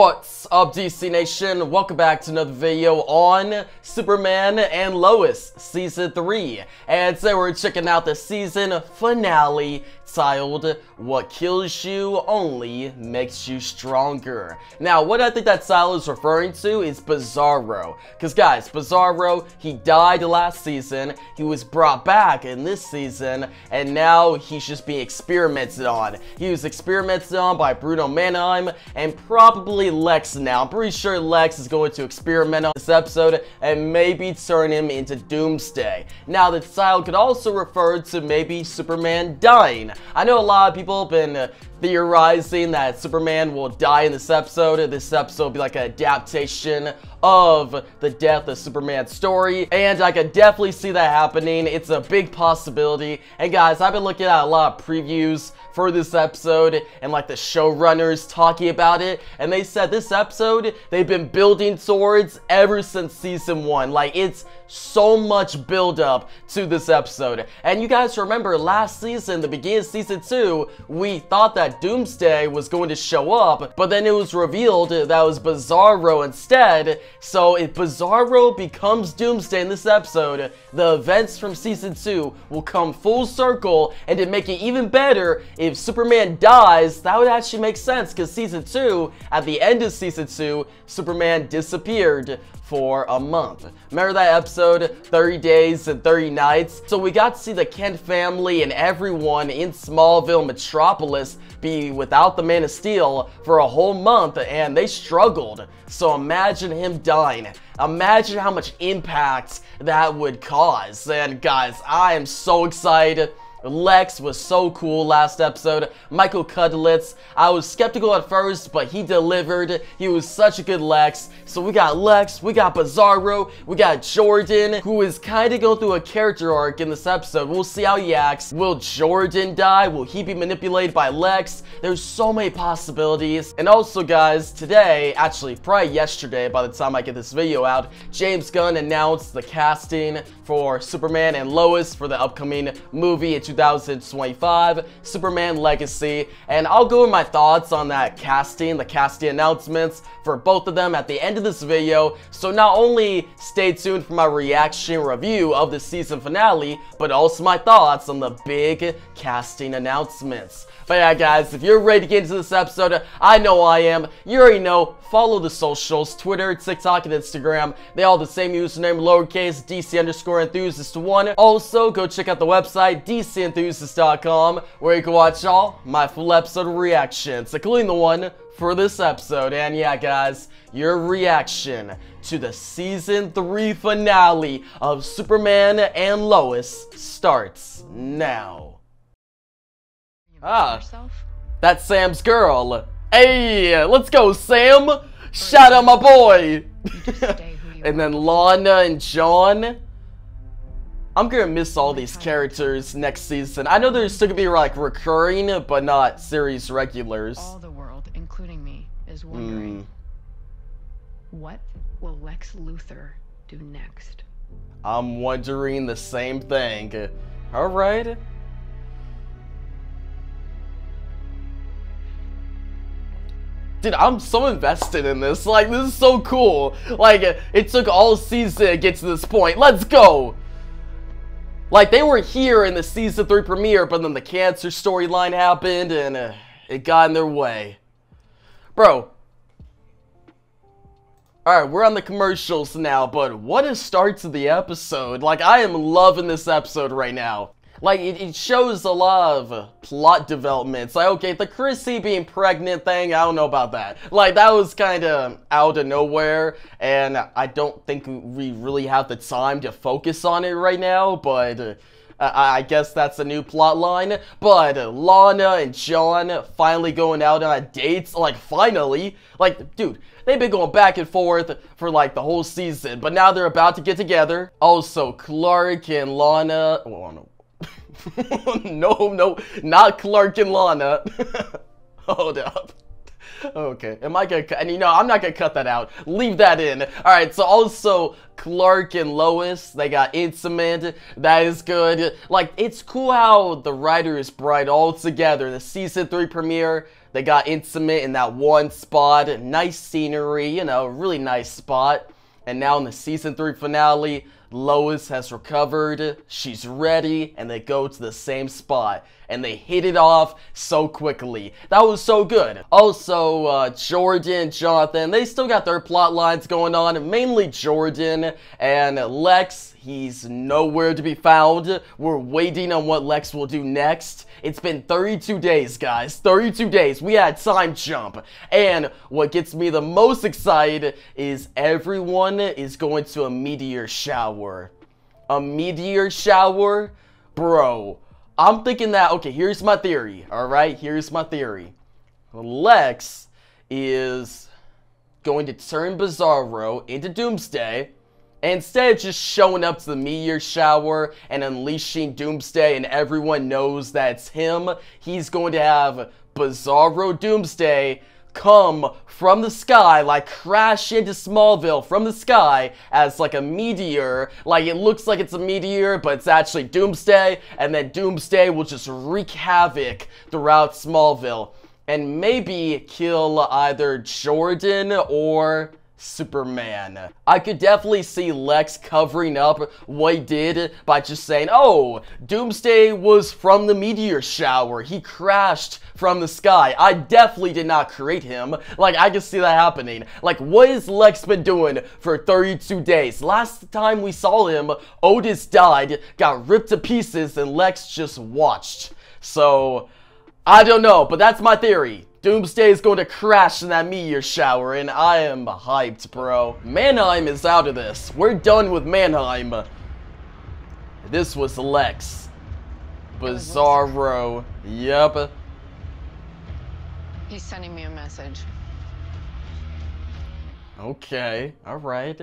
What's up, DC Nation? Welcome back to another video on Superman and Lois Season 3. And today we're checking out the season finale titled, What Kills You Only Makes You Stronger. Now, what I think that title is referring to is Bizarro. Because guys, Bizarro, he died last season, he was brought back in this season, and now he's just being experimented on. He was experimented on by Bruno Mannheim and probably Lex now. I'm pretty sure Lex is going to experiment on this episode and maybe turn him into Doomsday. Now, the title could also refer to maybe Superman dying. I know a lot of people have been theorizing that Superman will die in this episode. This episode will be like an adaptation of the death of Superman's story, and I could definitely see that happening. It's a big possibility. And guys, I've been looking at a lot of previews for this episode and like the showrunners talking about it, and they said this episode they've been building towards ever since season 1. Like, it's so much build up to this episode. And you guys remember last season, the beginning of season 2, we thought that Doomsday was going to show up, but then it was revealed that it was Bizarro instead. So if Bizarro becomes Doomsday in this episode, the events from season 2 will come full circle, and to make it even better, if Superman dies, that would actually make sense, because season 2, at the end of season 2, Superman disappeared for a month. Remember that episode, 30 Days and 30 Nights? So we got to see the Kent family and everyone in Smallville Metropolis be without the Man of Steel for a whole month, and they struggled. So imagine him dying. Imagine how much impact that would cause. And guys, I am so excited. Lex was so cool last episode. Michael Cudlitz, I was skeptical at first, but he delivered. He was such a good Lex. So we got Lex, we got Bizarro, we got Jordan, who is kind of going through a character arc in this episode. We'll see how he acts. Will Jordan die? Will he be manipulated by Lex? There's so many possibilities. And also guys, today, actually probably yesterday by the time I get this video out, James Gunn announced the casting for Superman and Lois for the upcoming movie in 2025, Superman Legacy. And I'll go with my thoughts on that casting, the casting announcements for both of them at the end of this video. So not only stay tuned for my reaction review of the season finale, but also my thoughts on the big casting announcements. But yeah guys, if you're ready to get into this episode, I know I am. You already know, follow the socials, Twitter, TikTok, and Instagram. They all have the same username, lowercase, DC_enthusiast1. Also, go check out the website, DCenthusiast.com, where you can watch all my full episode reactions, including the one for this episode. And yeah guys, your reaction to the season 3 finale of Superman and Lois starts now. Ah, that's Sam's girl. Hey, let's go, Sam. Shout out my boy. And then Lana and John. I'm gonna miss all these characters next season. I know there's still gonna be like recurring, but not series regulars. All the world, including me, is wondering, what will Lex Luthor do next? I'm wondering the same thing. All right. Dude, I'm so invested in this. Like, this is so cool. Like, it took all season to get to this point. Let's go! Like, they were here in the season 3 premiere, but then the cancer storyline happened, and it got in their way. Bro. Alright, we're on the commercials now, but what a start to the episode. Like, I am loving this episode right now. Like, it shows a lot of plot developments. Like, okay, the Chrissy being pregnant thing, I don't know about that. Like, that was kind of out of nowhere, and I don't think we really have the time to focus on it right now, but I guess that's a new plot line. But Lana and John finally going out on a date, like, finally. Like, dude, they've been going back and forth for, like, the whole season, but now they're about to get together. Also, Clark and Lana... no, not Clark and Lana. Hold up. Okay, am I gonna cut? And you know, I'm not gonna cut that out. Leave that in. Alright, so also Clark and Lois, they got intimate. That is good. Like, it's cool how the writers brought it all together. The season 3 premiere, they got intimate in that one spot. Nice scenery, you know, really nice spot. And now in the season 3 finale, Lois has recovered, she's ready, and they go to the same spot. And they hit it off so quickly. That was so good. Also, Jordan, Jonathan, they still got their plot lines going on. Mainly Jordan and Lex, he's nowhere to be found. We're waiting on what Lex will do next. It's been 32 days, guys. 32 days. We had time jump. And what gets me the most excited is everyone is going to a meteor shower. A meteor shower? Bro, I'm thinking that, okay, here's my theory, alright? Here's my theory. Lex is going to turn Bizarro into Doomsday, and instead of just showing up to the meteor shower and unleashing Doomsday and everyone knows that it's him, he's going to have Bizarro Doomsday come from the sky, like crash into Smallville from the sky as like a meteor. Like, it looks like it's a meteor, but it's actually Doomsday, and then Doomsday will just wreak havoc throughout Smallville and maybe kill either Jordan or Superman. I could definitely see Lex covering up what he did by just saying, oh, Doomsday was from the meteor shower. He crashed from the sky. I definitely did not create him. Like, I can see that happening. Like, what has Lex been doing for 32 days? Last time we saw him, Otis died, got ripped to pieces, and Lex just watched. So, I don't know, but that's my theory. Doomsday is going to crash in that meteor shower, and I am hyped, bro. Mannheim is out of this. We're done with Mannheim. This was Lex. Bizarro. Yep. He's sending me a message. Okay, alright.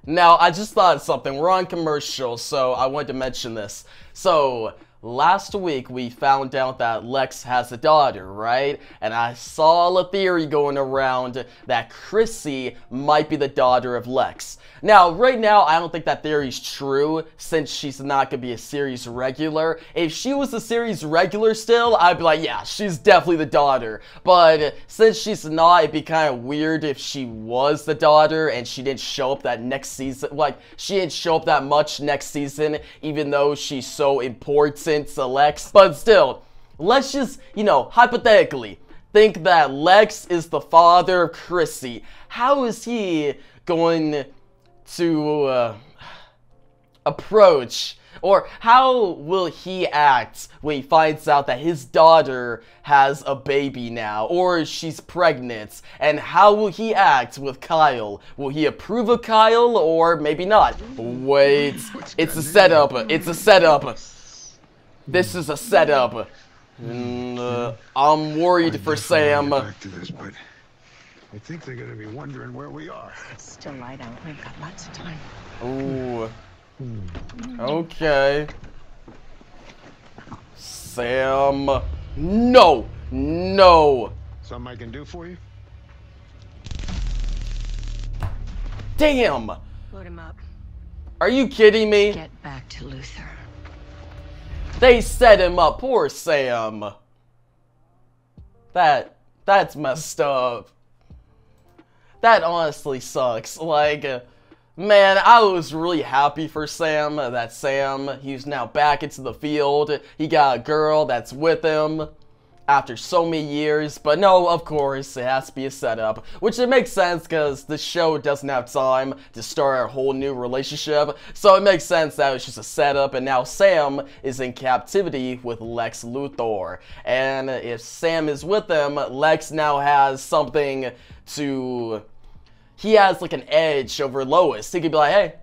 Now, I just thought of something. We're on commercial, so I wanted to mention this. So, last week, we found out that Lex has a daughter, right? And I saw a theory going around that Chrissy might be the daughter of Lex. Now, right now, I don't think that theory's true, since she's not gonna be a series regular. If she was a series regular still, I'd be like, yeah, she's definitely the daughter. But since she's not, it'd be kind of weird if she was the daughter and she didn't show up that next season. Like, she didn't show up that much next season, even though she's so important to Lex. But still, let's just, you know, hypothetically think that Lex is the father of Chrissy. How is he going to approach, or how will he act when he finds out that his daughter has a baby now, or she's pregnant? And how will he act with Kyle? Will he approve of Kyle, or maybe not? Wait, it's a setup. It's a setup. This is a setup. I'm worried for Sam. Back to this, but I think they're gonna be wondering where we are. Still lie down. We've got lots of time. Ooh. Okay. Sam. No! No! Something I can do for you? Damn! Load him up. Are you kidding me? Get back to Luther. They set him up. Poor Sam. That's messed up. That honestly sucks. Like, man, I was really happy for Sam, that Sam, he's now back into the field. He got a girl that's with him after so many years. But no, of course, it has to be a setup, which it makes sense because the show doesn't have time to start a whole new relationship. So it makes sense that it's just a setup, and now Sam is in captivity with Lex Luthor. And if Sam is with him, Lex now has something to... He has like an edge over Lois. He could be like, hey,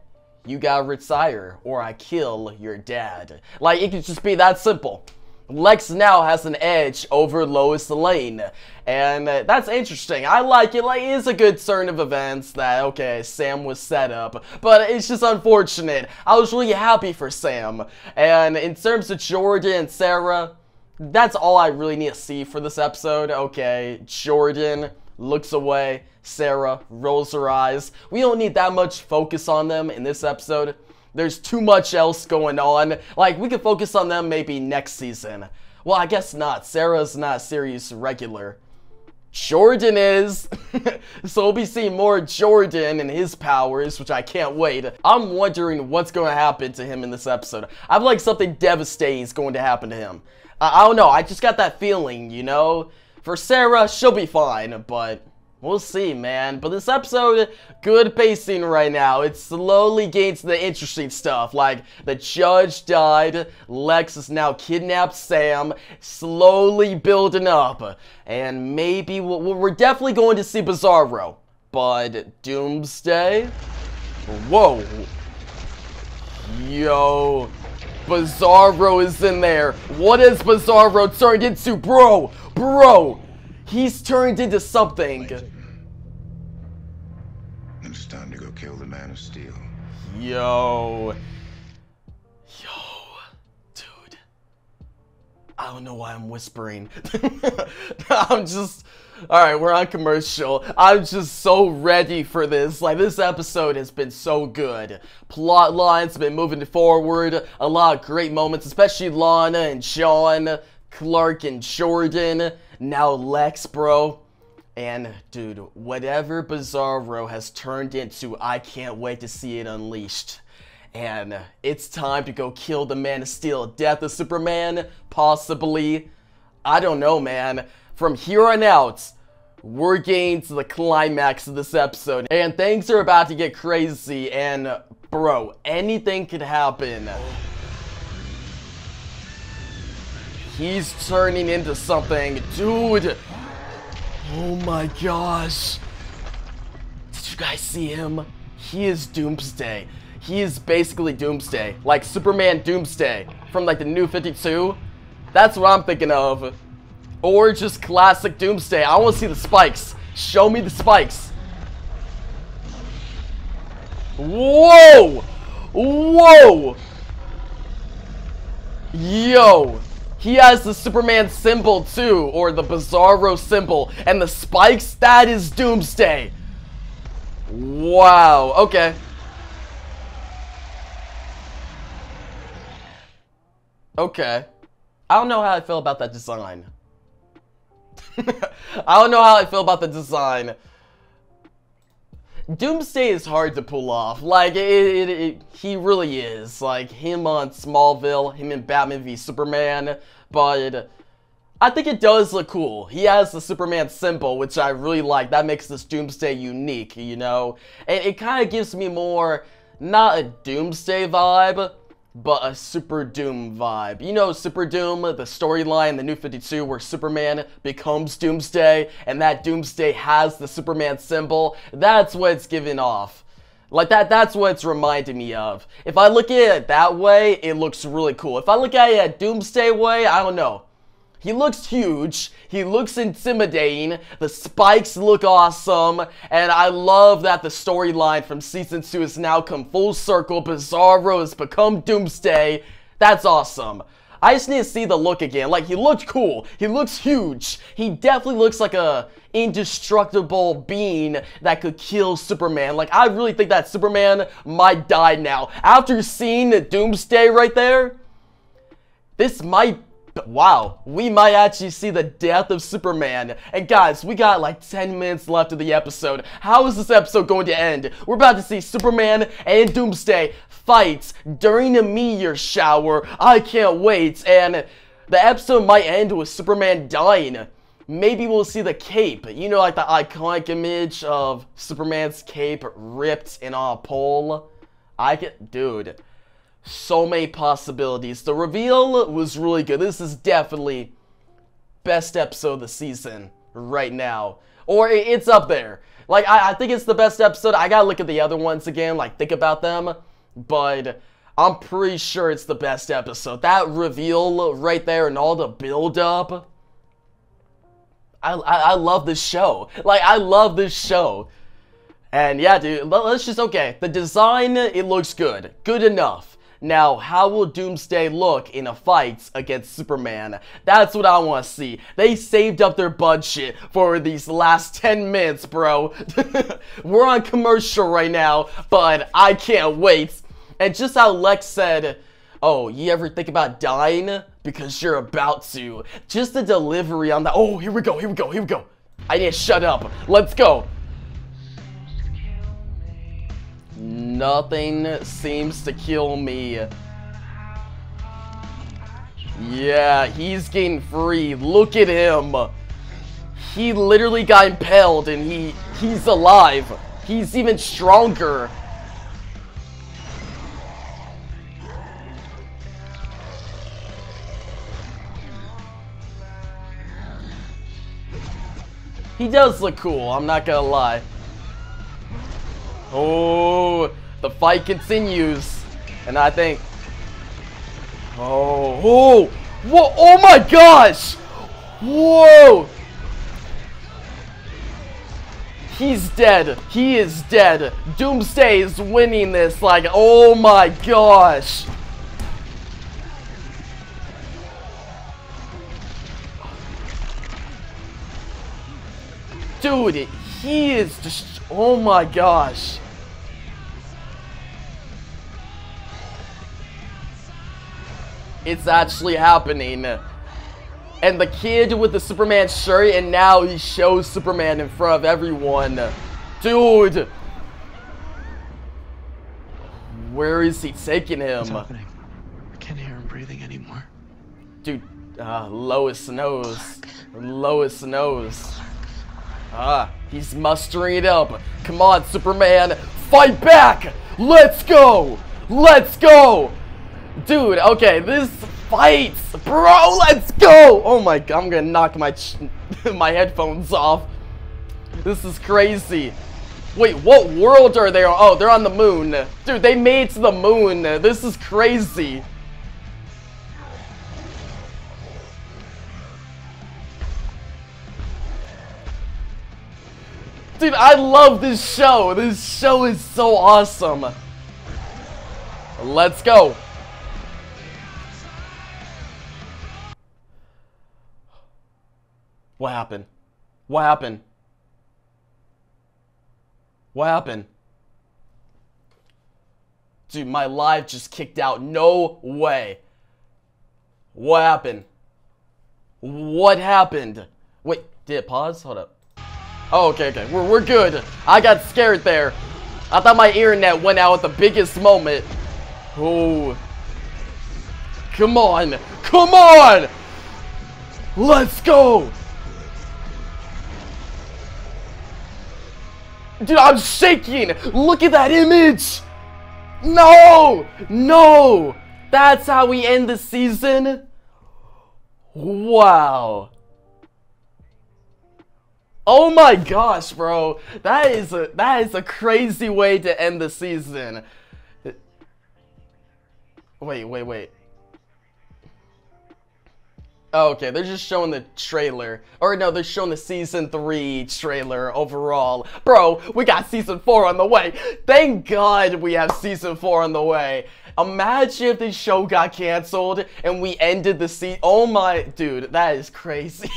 you gotta retire or I kill your dad. Like, it could just be that simple. Lex now has an edge over Lois Lane, and that's interesting. I like it. Like, it is a good turn of events that, okay, Sam was set up, but it's just unfortunate. I was really happy for Sam. And in terms of Jordan and Sarah, That's all I really need to see for this episode. Okay, Jordan looks away. Sarah rolls her eyes. We don't need that much focus on them in this episode. There's too much else going on. Like, we could focus on them maybe next season. Well, I guess not. Sarah's not a series regular. Jordan is. So we'll be seeing more Jordan and his powers, which I can't wait. I'm wondering what's going to happen to him in this episode. I feel like something devastating is going to happen to him. I don't know. I just got that feeling, you know? For Sarah, she'll be fine, but we'll see, man. But this episode, good pacing right now. It slowly gains to the interesting stuff. Like, the judge died. Lex has now kidnapped Sam. Slowly building up. And maybe we're definitely going to see Bizarro. But Doomsday? Whoa. Yo. Bizarro is in there. What is Bizarro turned into? Bro. He's turned into something. It's time to go kill the Man of Steel. Yo, dude. I don't know why I'm whispering. Alright, we're on commercial. I'm just so ready for this. Like, this episode has been so good. Plot lines have been moving forward. A lot of great moments, especially Lana and Sean, Clark and Jordan. Now Lex, bro. And, dude, whatever Bizarro has turned into, I can't wait to see it unleashed. And it's time to go kill the Man of Steel. Death of Superman? Possibly. I don't know, man. From here on out, we're getting to the climax of this episode. And things are about to get crazy. And, bro, anything could happen. He's turning into something. Dude. Oh my gosh. Did you guys see him? He is Doomsday. He is basically Doomsday. Like Superman Doomsday from like the New 52. That's what I'm thinking of. Or just classic Doomsday. I want to see the spikes. Show me the spikes. Whoa! Yo! He has the Superman symbol too, or the Bizarro symbol. And the spikes, that is Doomsday. Wow, okay. Okay. I don't know how I feel about that design. I don't know how I feel about the design. Doomsday is hard to pull off. Like, he really is. Like, him on Smallville, him in Batman v Superman. But I think it does look cool. He has the Superman symbol, which I really like. That makes this Doomsday unique, you know? And it kind of gives me more, not a Doomsday vibe, but a Super Doom vibe. You know Super Doom, the storyline, the New 52, where Superman becomes Doomsday, and that Doomsday has the Superman symbol. That's what it's giving off. Like, that's what it's reminding me of. If I look at it that way, it looks really cool. If I look at it a Doomsday way, I don't know. He looks huge, he looks intimidating, the spikes look awesome, and I love that the storyline from Season 2 has now come full circle. Bizarro has become Doomsday. That's awesome. I just need to see the look again. Like, he looked cool, he looks huge, he definitely looks like a indestructible being that could kill Superman. Like, I really think that Superman might die now. After seeing the Doomsday right there, this might... Wow, we might actually see the death of Superman. And guys, we got like 10 minutes left of the episode. How is this episode going to end? We're about to see Superman and Doomsday fight during a meteor shower. I can't wait. And the episode might end with Superman dying. Maybe we'll see the cape. You know, like the iconic image of Superman's cape ripped in on a pole. Dude. So many possibilities. The reveal was really good. This is definitely best episode of the season right now. Or it's up there. Like, I think it's the best episode. I gotta look at the other ones again, like, think about them. But I'm pretty sure it's the best episode. That reveal right there and all the build-up. I love this show. Like, I love this show. And yeah, dude, let's just, okay. The design, it looks good. Good enough. Now, how will Doomsday look in a fight against Superman? That's what I want to see. They saved up their budget for these last 10 minutes, bro. We're on commercial right now, but I can't wait. And just how Lex said, oh, you ever think about dying? Because you're about to. Just the delivery on that. Oh, here we go, here we go, here we go. I need to shut up. Let's go. Nothing seems to kill me. Yeah, he's getting free. Look at him. He literally got impaled and he's alive. He's even stronger. He does look cool, I'm not gonna lie. Oh, the fight continues. And I think... Oh, whoa, oh my gosh! Whoa! He's dead. He is dead. Doomsday is winning this, like, oh my gosh. Dude, he is just, oh my gosh. It's actually happening. And the kid with the Superman shirt, and now he shows Superman in front of everyone. Dude! Where is he taking him? What's happening? I can't hear him breathing anymore. Dude, Lois knows. Lois knows. He's mustering it up. Come on, Superman. Fight back! Let's go! Let's go! Dude, okay, this fight, bro, let's go! Oh my god, I'm gonna knock my my headphones off. This is crazy. Wait, what world are they on? Oh, they're on the moon. Dude, they made it to the moon. This is crazy. Dude, I love this show. This show is so awesome. Let's go. What happened? What happened? What happened? Dude, my live just kicked out. No way. What happened? What happened? Wait, did it pause? Hold up. Oh, okay. We're good. I got scared there. I thought my internet went out at the biggest moment. Oh. Come on. Come on! Let's go! Dude, I'm shaking! Look at that image! No! No! That's how we end the season? Wow. Oh my gosh, bro. That is a crazy way to end the season. Wait. Oh, okay, they're just showing the trailer. Or no, they're showing the season 3 trailer overall. Bro, we got season 4 on the way. Thank God we have season 4 on the way. Imagine if this show got canceled and we ended the season. Oh my, dude, that is crazy.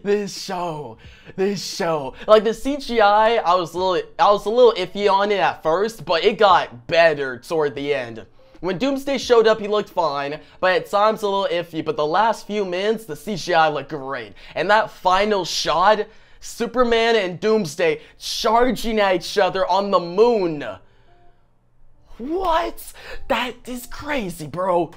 This show. Like the CGI, I was a little iffy on it at first, but it got better toward the end. When Doomsday showed up, he looked fine, but at times a little iffy, but the last few minutes, the CGI looked great. And that final shot, Superman and Doomsday charging at each other on the moon. What? That is crazy, bro.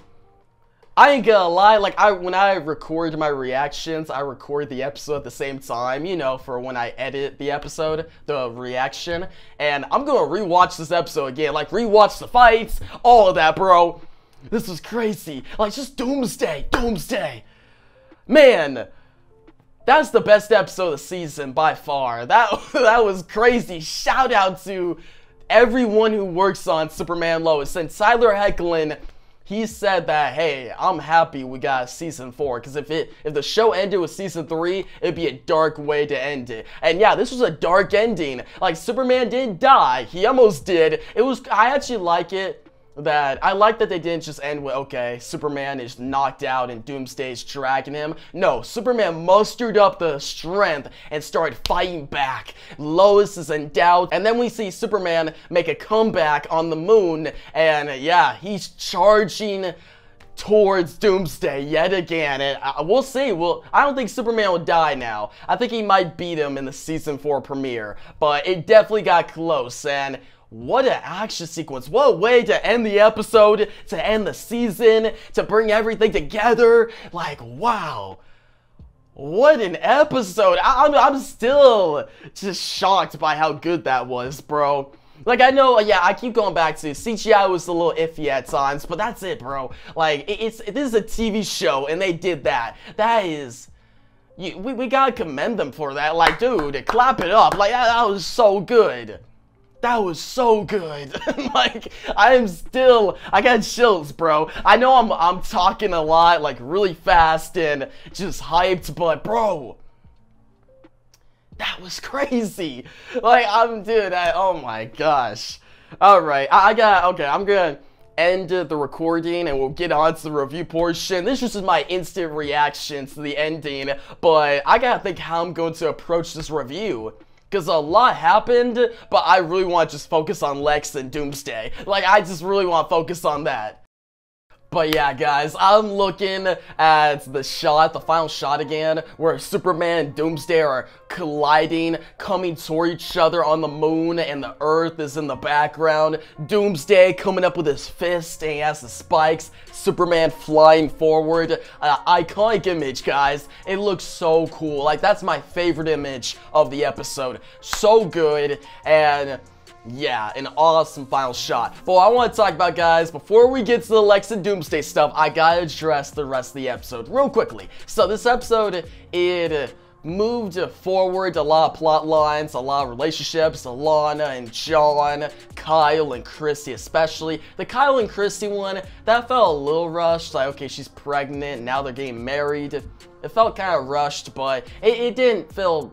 I ain't gonna lie, like, when I record my reactions, I record the episode at the same time, you know, for when I edit the episode, the reaction, and I'm gonna rewatch this episode again, like, rewatch the fights, all of that, bro. This was crazy. Like, just Doomsday. Man, that's the best episode of the season by far. That was crazy. Shout out to everyone who works on Superman Lois, and Tyler Hoechlin. He said that, hey, I'm happy we got season 4, because if the show ended with season 3, it'd be a dark way to end it. And yeah, this was a dark ending. Like, Superman didn't die. He almost did. I actually like it that I like that they didn't just end with, okay, Superman is knocked out and Doomsday's dragging him. No, Superman mustered up the strength and started fighting back. Lois is in doubt, and then we see Superman make a comeback on the moon, and yeah, he's charging towards Doomsday yet again, and we'll see. Well, I don't think Superman will die now. I think he might beat him in the season 4 premiere, but it definitely got close, and what an action sequence. What a way to end the episode, to end the season, to bring everything together. Like, wow. What an episode. I'm still just shocked by how good that was, bro. Like, I know, yeah, I keep going back to CGI was a little iffy at times, but that's it, bro. Like, this is a TV show, and they did that. That is... we gotta commend them for that. Like, dude, clap it up. Like, that was so good. That was so good. Like, I got chills, bro. I know I'm talking a lot, like, really fast and just hyped, but, bro, that was crazy. Like, oh my gosh. Alright, I'm gonna end the recording and we'll get on to the review portion. This is just my instant reaction to the ending, but I gotta think how I'm going to approach this review. Because a lot happened, but I really want to just focus on Lex and Doomsday. Like, I just really want to focus on that. But yeah, guys, I'm looking at the final shot again, where Superman and Doomsday are colliding, coming toward each other on the moon, and the Earth is in the background. Doomsday coming up with his fist, and he has the spikes. Superman flying forward. Iconic image, guys. It looks so cool. Like, that's my favorite image of the episode. So good, and... yeah, an awesome final shot. But what I want to talk about, guys, before we get to the Lex and Doomsday stuff, I gotta address the rest of the episode real quickly. So this episode, it moved forward a lot of plot lines, a lot of relationships, Alana and John, Kyle and Chrissy especially. The Kyle and Chrissy one, that felt a little rushed. Like, okay, she's pregnant, now they're getting married. It felt kind of rushed, but it didn't feel...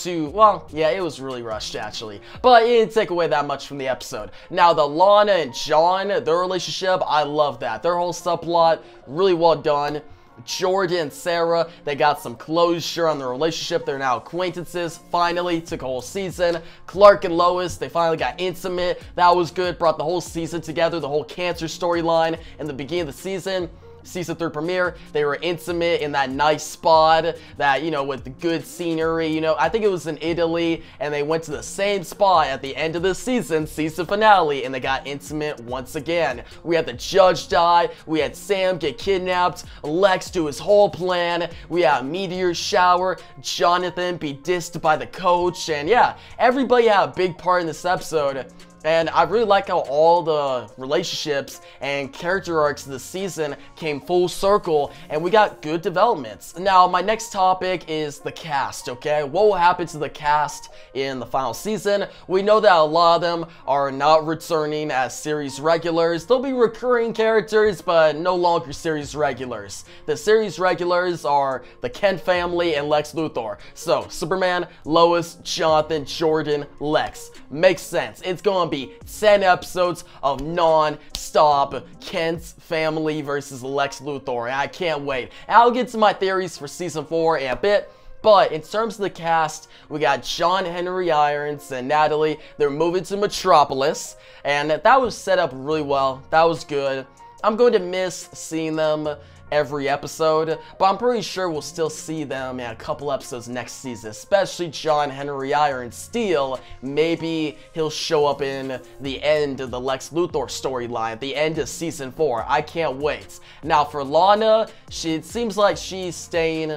well, yeah, it was really rushed, actually. But it didn't take away that much from the episode. Now, the Lana and John, their relationship, I love that. Their whole subplot, really well done. Jordan and Sarah, they got some closure on their relationship. They're now acquaintances. Finally, took a whole season. Clark and Lois, they finally got intimate. That was good. Brought the whole season together. The whole cancer storyline in the beginning of the season. Season 3 premiere, they were intimate in that nice spot that, you know, with the good scenery, you know, I think it was in Italy, and they went to the same spot at the end of the season finale, and they got intimate once again. We had the judge die, we had Sam get kidnapped, Lex do his whole plan, we had a meteor shower, Jonathan be dissed by the coach, and yeah, everybody had a big part in this episode. And I really like how all the relationships and character arcs of the season came full circle, and we got good developments. Now, my next topic is the cast, okay? What will happen to the cast in the final season? We know that a lot of them are not returning as series regulars. They'll be recurring characters, but no longer series regulars. The series regulars are the Kent family and Lex Luthor. So, Superman, Lois, Jonathan, Jordan, Lex. Makes sense. It's gonna be 10 episodes of non-stop Kent's family versus Lex Luthor, and I can't wait. And I'll get to my theories for season 4 in a bit, but in terms of the cast, we got John Henry Irons and Natalie. They're moving to Metropolis, and that was set up really well. That was good. I'm going to miss seeing them every episode, but I'm pretty sure we'll still see them in a couple episodes next season, especially John Henry Irons Steel. Maybe he'll show up in the end of the Lex Luthor storyline, the end of season 4. I can't wait. Now for Lana, it seems like she's staying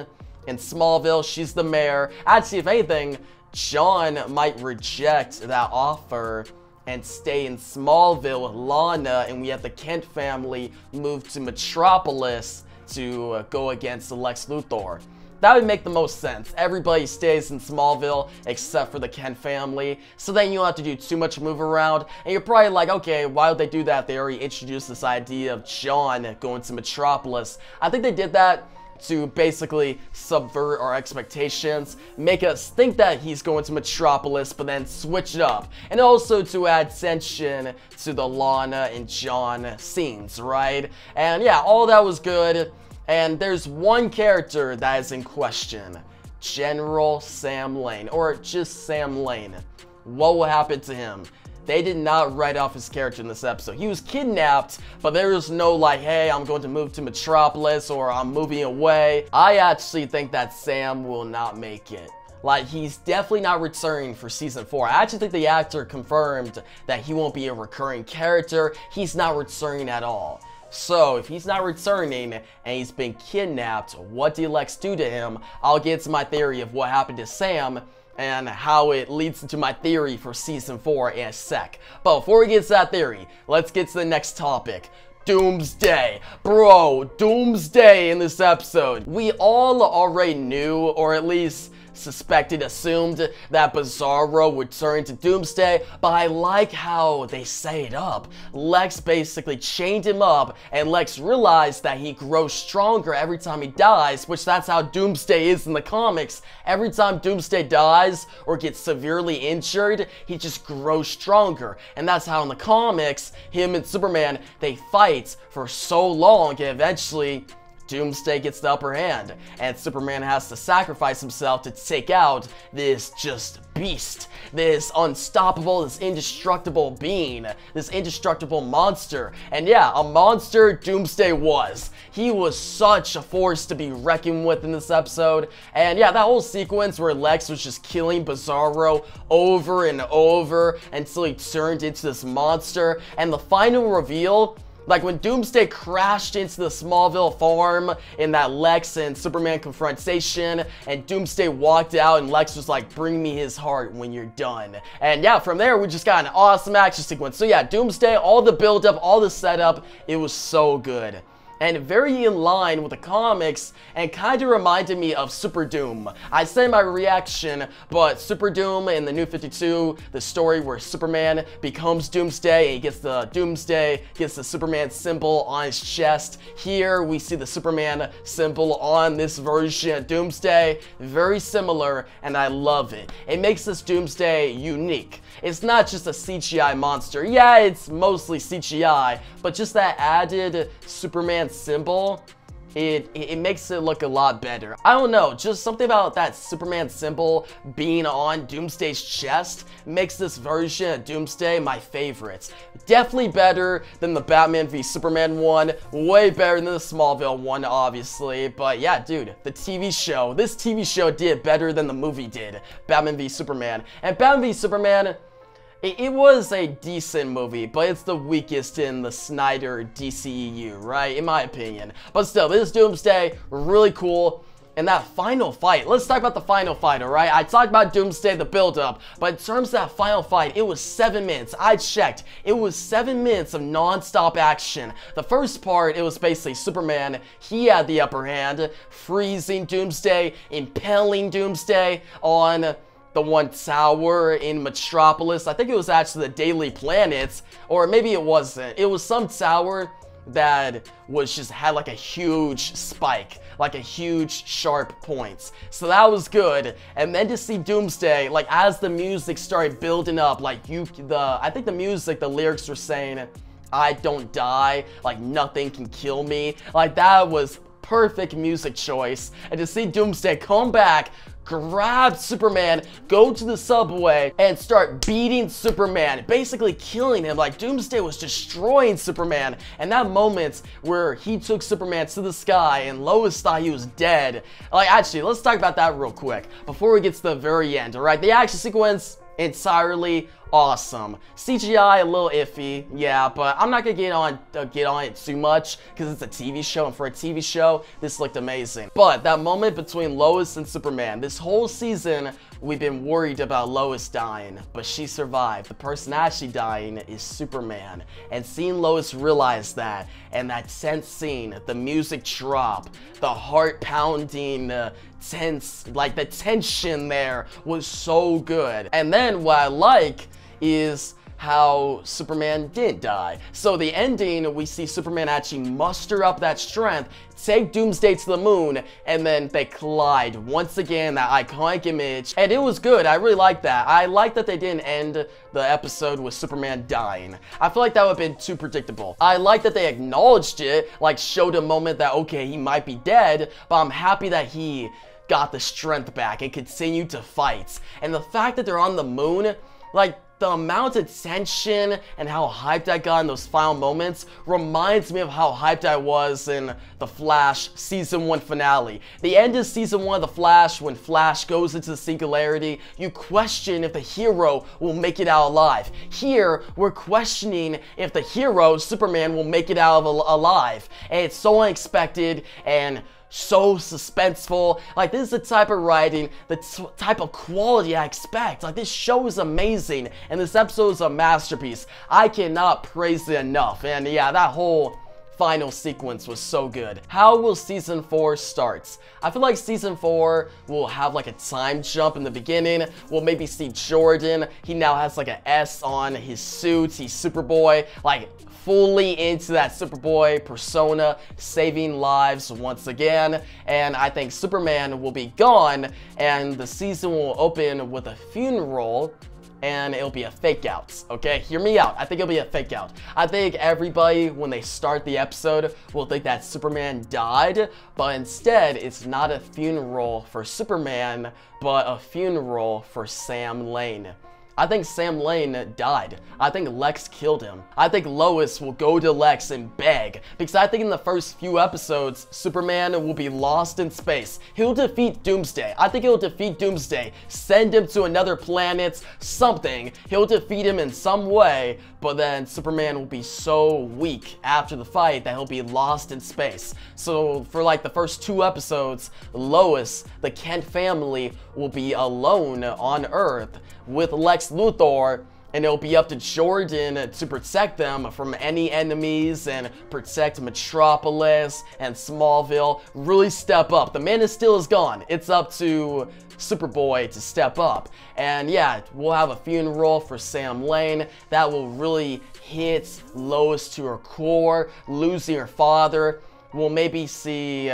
in Smallville. She's the mayor. Actually, if anything, John might reject that offer and stay in Smallville with Lana, and we have the Kent family move to Metropolis to go against the Lex Luthor. That would make the most sense. Everybody stays in Smallville except for the Kent family, so then you don't have to do too much move around, and you're probably like, okay, why would they do that? They already introduced this idea of John going to Metropolis. I think they did that to basically subvert our expectations, make us think that he's going to Metropolis, but then switch it up, and also to add tension to the Lana and John scenes, right? And yeah, all that was good, and there's one character that is in question. General Sam Lane, or just Sam Lane. What will happen to him? They did not write off his character in this episode. He was kidnapped, but there was no like, hey, I'm going to move to Metropolis or I'm moving away. I actually think that Sam will not make it. Like, he's definitely not returning for season 4. I actually think the actor confirmed that he won't be a recurring character. He's not returning at all. So, if he's not returning and he's been kidnapped, what did Lex do to him? I'll get to my theory of what happened to Sam and how it leads into my theory for season 4 in a sec. But before we get to that theory, let's get to the next topic. Doomsday. Bro, Doomsday in this episode. We all already knew, or at least suspected, assumed that Bizarro would turn to Doomsday, but I like how they set it up. Lex basically chained him up, and Lex realized that he grows stronger every time he dies, which that's how Doomsday is in the comics. Every time Doomsday dies or gets severely injured, he just grows stronger, and that's how in the comics, him and Superman, they fight for so long, and eventually Doomsday gets the upper hand, and Superman has to sacrifice himself to take out this just beast, this unstoppable, this indestructible being, this indestructible monster. And yeah, a monster Doomsday was. He was such a force to be reckoned with in this episode. And yeah, that whole sequence where Lex was just killing Bizarro over and over until he turned into this monster, and the final reveal, like when Doomsday crashed into the Smallville farm in that Lex and Superman confrontation, and Doomsday walked out and Lex was like, bring me his heart when you're done. And yeah, from there we just got an awesome action sequence. So yeah, Doomsday, all the build up, all the setup, it was so good. And very in line with the comics, and kind of reminded me of Super Doom. I said my reaction, but Super Doom in the New 52, the story where Superman becomes Doomsday, and he gets the Doomsday, gets the Superman symbol on his chest. Here, we see the Superman symbol on this version of Doomsday. Very similar, and I love it. It makes this Doomsday unique. It's not just a CGI monster. Yeah, it's mostly CGI, but just that added Superman symbol, it makes it look a lot better. I don't know, just something about that Superman symbol being on Doomsday's chest makes this version of Doomsday my favorite. Definitely better than the Batman v Superman one, way better than the Smallville one, obviously. But yeah, dude, the TV show, this TV show did better than the movie did, Batman v Superman. And Batman v Superman, it was a decent movie, but it's the weakest in the Snyder DCEU, right? In my opinion. But still, this Doomsday, really cool. And that final fight, let's talk about the final fight, alright? I talked about Doomsday, the build-up, but in terms of that final fight, it was 7 minutes. I checked. It was 7 minutes of non-stop action. The first part, it was basically Superman. He had the upper hand, freezing Doomsday, impaling Doomsday on the one tower in Metropolis. I think it was actually the Daily Planet, or maybe it wasn't. It was some tower that was just had like a huge spike, like a huge sharp point. So that was good. And then to see Doomsday, like as the music started building up, like I think the music, the lyrics were saying, I don't die, like nothing can kill me. Like that was perfect music choice. And to see Doomsday come back, grab Superman, go to the subway, and start beating Superman, basically killing him. Like, Doomsday was destroying Superman. And that moment where he took Superman to the sky and Lois thought he was dead. Like, actually, let's talk about that real quick before we get to the very end, alright? The action sequence, entirely awesome. CGI a little iffy, yeah, but I'm not gonna get on it too much because it's a TV show, and for a TV show, this looked amazing. But that moment between Lois and Superman, this whole season, we've been worried about Lois dying, but she survived. The person actually dying is Superman, and seeing Lois realize that, and that tense scene, the music drop, the heart pounding, tense, like the tension there was so good. And then what I like is how Superman didn't die. So the ending, we see Superman actually muster up that strength, take Doomsday to the moon, and then they collide once again, that iconic image, and it was good. I really like that. I like that they didn't end the episode with Superman dying. I feel like that would have been too predictable. I like that they acknowledged it, like showed a moment that, okay, he might be dead, but I'm happy that he got the strength back and continued to fight. And the fact that they're on the moon, like, the amount of tension and how hyped I got in those final moments reminds me of how hyped I was in The Flash Season 1 finale. The end of Season 1 of The Flash, when Flash goes into the singularity, you question if the hero will make it out alive. Here, we're questioning if the hero, Superman, will make it out alive. And it's so unexpected and so suspenseful. Like, this is the type of writing, the type of quality I expect. Like, this show is amazing, and this episode is a masterpiece. I cannot praise it enough. And yeah, that whole final sequence was so good. How will Season 4 start? I feel like Season 4 will have like a time jump in the beginning. We'll maybe see Jordan. He now has like an S on his suit. He's Superboy. Like, fully into that Superboy persona, saving lives once again. And I think Superman will be gone, and the season will open with a funeral, and it'll be a fake out. Okay, hear me out. I think it'll be a fake out. I think everybody, when they start the episode, will think that Superman died, but instead it's not a funeral for Superman, but a funeral for Sam Lane. I think Sam Lane died. I think Lex killed him. I think Lois will go to Lex and beg, because I think in the first few episodes, Superman will be lost in space. He'll defeat Doomsday. I think he'll defeat Doomsday, send him to another planet, something. He'll defeat him in some way, but then Superman will be so weak after the fight that he'll be lost in space. So for like the first 2 episodes, Lois, the Kent family, will be alone on Earth with Lex Luthor, and it'll be up to Jordan to protect them from any enemies and protect Metropolis and Smallville. Really step up. The Man of Steel is gone. It's up to Superboy to step up. And yeah, we'll have a funeral for Sam Lane. That will really hit Lois to her core, losing her father. We'll maybe see,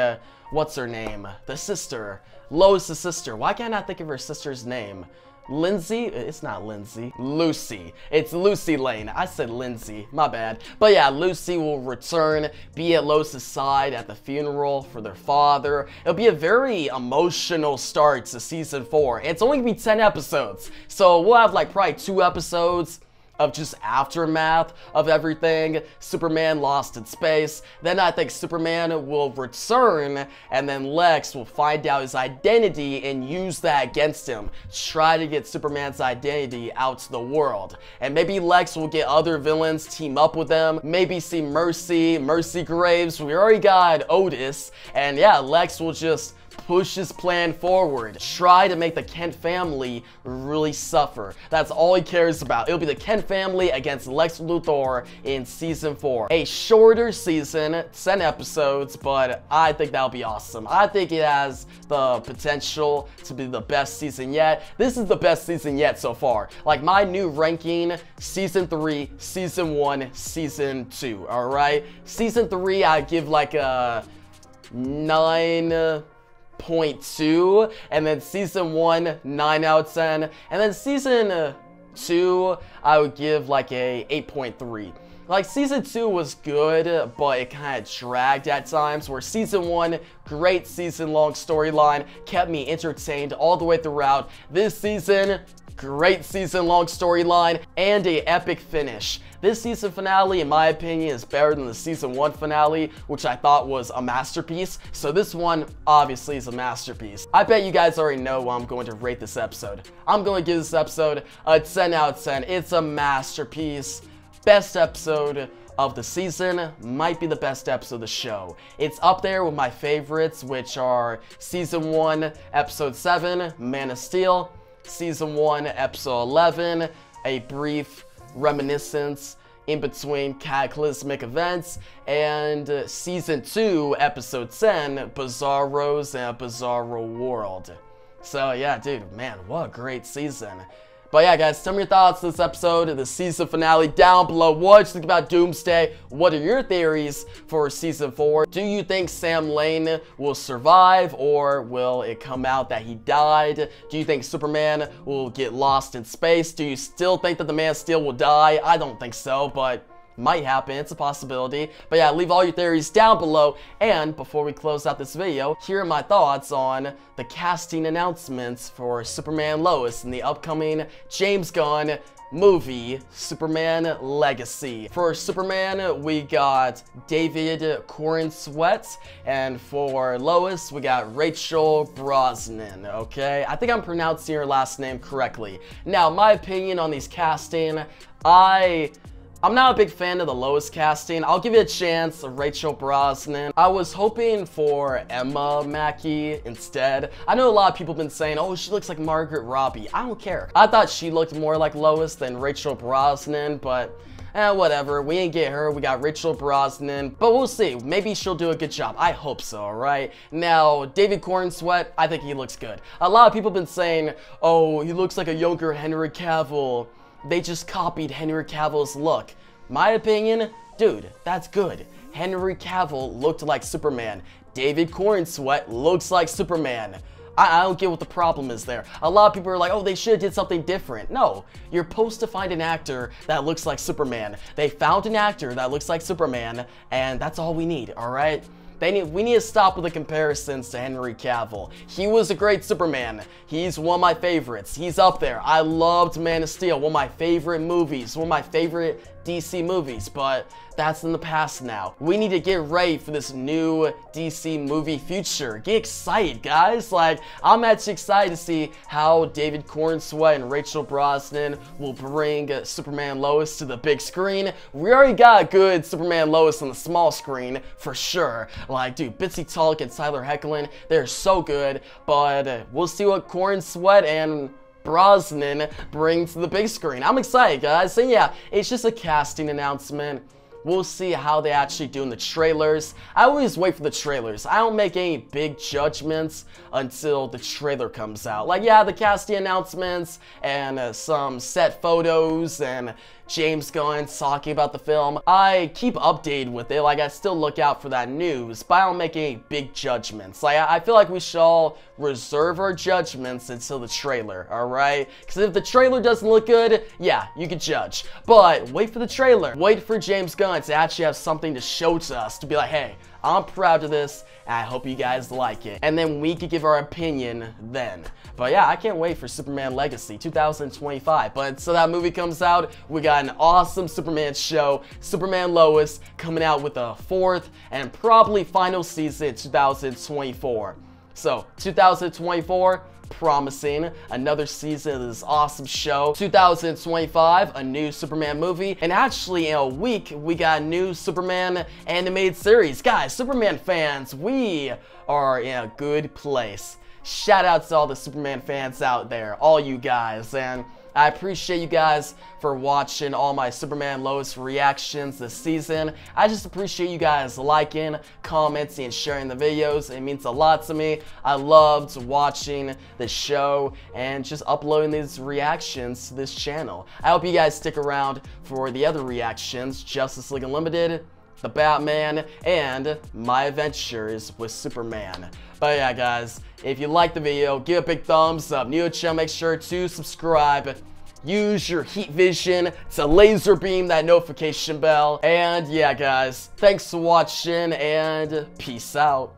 what's her name? The sister. Lois' sister. Why can't I think of her sister's name? Lindsay? It's not Lindsay. Lucy. It's Lucy Lane. I said Lindsay. My bad. But yeah, Lucy will return, be at Lois' side at the funeral for their father. It'll be a very emotional start to Season 4. It's only gonna be 10 episodes. So we'll have like probably 2 episodes of just aftermath of everything. Superman lost in space. Then I think Superman will return, and then Lex will find out his identity and use that against him. Try to get Superman's identity out to the world. And maybe Lex will get other villains, team up with them. Maybe see Mercy Graves. We already got Otis. And yeah, Lex will just push his plan forward. Try to make the Kent family really suffer. That's all he cares about. It'll be the Kent family against Lex Luthor in Season 4. A shorter season, 10 episodes, but I think that'll be awesome. I think it has the potential to be the best season yet. This is the best season yet so far. Like, my new ranking, Season 3, Season 1, Season 2, alright? Season 3, I give like a 9.2, and then Season 1, 9 out of 10, and then Season 2, I would give like a 8.3. Like, Season 2 was good, but it kind of dragged at times, where Season 1, great season-long storyline, kept me entertained all the way throughout. This season, great season-long storyline, and a epic finish. This season finale, in my opinion, is better than the Season 1 finale, which I thought was a masterpiece. So this one, obviously, is a masterpiece. I bet you guys already know what I'm going to rate this episode. I'm going to give this episode a 10 out of 10. It's a masterpiece. Best episode of the season, might be the best episode of the show. It's up there with my favorites, which are Season 1, Episode 7, Man of Steel, Season 1, Episode 11, a brief reminiscence in between cataclysmic events, and Season 2, Episode 10, Bizarros and a Bizarro World. So yeah, dude, man, what a great season. But yeah, guys, tell me your thoughts on this episode of the season finale down below. What do you think about Doomsday? What are your theories for season 4? Do you think Sam Lane will survive, or will it come out that he died? Do you think Superman will get lost in space? Do you still think that the Man of Steel will die? I don't think so, but might happen. It's a possibility. But yeah, leave all your theories down below. And before we close out this video, here are my thoughts on the casting announcements for Superman Lois in the upcoming James Gunn movie, Superman Legacy. For Superman, we got David Corenswet, and for Lois, we got Rachel Brosnahan, okay? I think I'm pronouncing her last name correctly. Now, my opinion on these casting, I'm not a big fan of the Lois casting. I'll give it a chance, Rachel Brosnahan. I was hoping for Emma Mackey instead. I know a lot of people have been saying, oh, she looks like Margaret Robbie. I don't care. I thought she looked more like Lois than Rachel Brosnahan, but whatever. We ain't get her. We got Rachel Brosnahan, but we'll see. Maybe she'll do a good job. I hope so, alright? Now, David Corenswet, I think he looks good. A lot of people have been saying, oh, he looks like a younger Henry Cavill. They just copied Henry Cavill's look. My opinion, dude, that's good. Henry Cavill looked like Superman. David Corenswet looks like Superman. I don't get what the problem is there. A lot of people are like, oh, they should have did something different. No, you're supposed to find an actor that looks like Superman. They found an actor that looks like Superman, and that's all we need, alright? We need to stop with the comparisons to Henry Cavill. He was a great Superman. He's one of my favorites. He's up there. I loved Man of Steel, one of my favorite movies, one of my favorite DC movies, but that's in the past now. We need to get ready for this new DC movie future. Get excited, guys. Like, I'm actually excited to see how David Corenswet and Rachel Brosnahan will bring Superman Lois to the big screen. We already got a good Superman Lois on the small screen, for sure. Like, dude, Bitsy Tulloch and Tyler Hoechlin, they're so good, but we'll see what Corenswet and Brosnahan bring to the big screen. I'm excited, guys. So yeah, it's just a casting announcement. We'll see how they actually do in the trailers. I always wait for the trailers. I don't make any big judgments until the trailer comes out. Like, yeah, the casting announcements and some set photos and James Gunn talking about the film. I keep updated with it. Like, I still look out for that news, but I don't make any big judgments. Like, I feel like we should all reserve our judgments until the trailer, alright? Because if the trailer doesn't look good, yeah, you can judge. But wait for the trailer. Wait for James Gunn to actually have something to show to us, to be like, hey, I'm proud of this, and I hope you guys like it. And then we could give our opinion then. But yeah, I can't wait for Superman Legacy 2025. But until that movie comes out, we got an awesome Superman show, Superman Lois, coming out with a 4th and probably final season 2024. So, 2024, promising another season of this awesome show. 2025, a new Superman movie, and actually in a week we got a new Superman animated series. Guys, Superman fans, we are in a good place. Shout out to all the Superman fans out there, all you guys, and I appreciate you guys for watching all my Superman Lois reactions this season. I just appreciate you guys liking, commenting, and sharing the videos. It means a lot to me. I loved watching the show and just uploading these reactions to this channel. I hope you guys stick around for the other reactions, Justice League Unlimited, The Batman, and my adventures with Superman. But yeah, guys, if you liked the video, give a big thumbs up. New to the channel, make sure to subscribe. Use your heat vision to laser beam that notification bell. And yeah, guys, thanks for watching, and peace out.